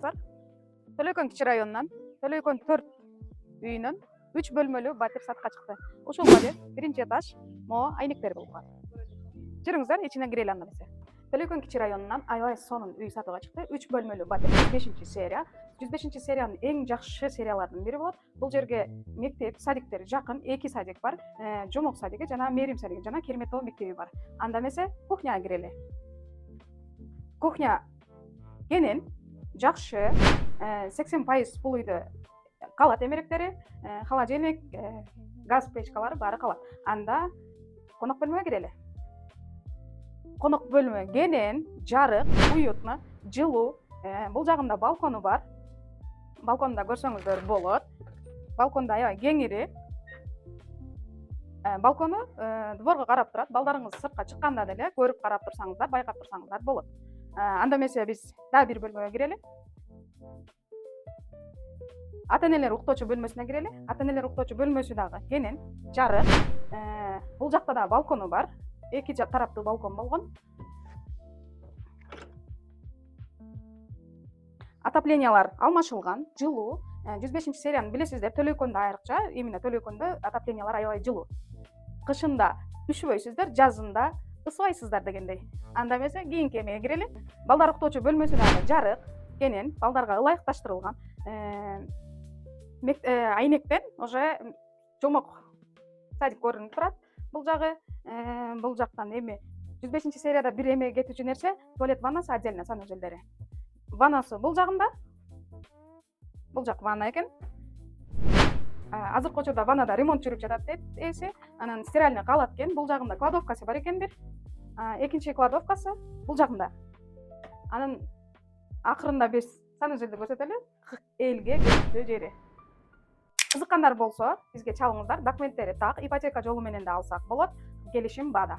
достар. Төлөкөн кичи районунан, Төлөкөн 4 үйүнөн 3 бөлмөлүү батир сатка чыкты. Ушул батир биринчи этаж, могу айнектер болуп калат. Жүрүңүздөр, ичине кирели анда эмесе. Төлөкөн кичи районунан аябай сонун үй сатууга чыкты. 3 бөлмөлүү батир 105 серия. 105 сериянын эң жакшы серияларынын бири болот. Бул жерге мектеп, садиктер жакын, 2 садик бар. Жомок садиги жана Мерим садиги жана Керметоо мектеби бар. Анда эмесе кухняга кирели. Кухня кенен, жакшы, 80% бул үйдө калат эмеректери, холодильник, газ печкалары баары калат. Анда конок бөлмөгө кирели. Конок бөлмө кенен, жарык, уютно, жылуу. Бул жагында балкону бар. Балконда көрсөңүздөр болот. Балконда аябай кеңири. Балкону дворго карап турат. Балдарыңыз сыртка чыкканда деле көрүп карап турсаңыздар, байкап турсаңыздар болот. Анда эмесе биз дагы бир бөлмөгө кирели. Ата-энелер уктоочу бөлмөсүнө кирели. Ата-энелер уктоочу бөлмөсү дагы кенен, жарык. Бул жакта да балкону бар. 2 тараптуу балкон болгон. Отоплениялар алмашылган, жылуу. 105 серияны билесиздер, Төлөкөндө айрыкча, именно Төлөкөндө отоплениялар аябай жылуу. Кышында үшүбөйсүздөр, жазында ысыбайсыздар дегендей. Анда эмесе кийинки эмеге кирели. Балдар уктоочу бөлмөсү дагы жарык, кенен, балдарга ылайыкташтырылган. Айнектен уже жомок садик көрүнүп турат. Бул жагы, бул жактан эми 105 серияда бир эме кетүүчү нерсе, туалет ваннасы отдельно санузелдери. Ваннасы бул жагында. Бул жак ванна экен. Азыркы учурда ваннада ремонт жүрүп жатат дейт эси. Анан стиральный калат экен. Бул жагында кладовкасы бар экен бир. Экинчи кладовкасы бул жагында. Анан акырында биз санузелди көрсөтөлү. Элге көрүнүктүү жери. Кызыккандар болсо, бизге чалыңыздар. Документтери так, ипотека жолу менен да алсак болот. Келишим бада.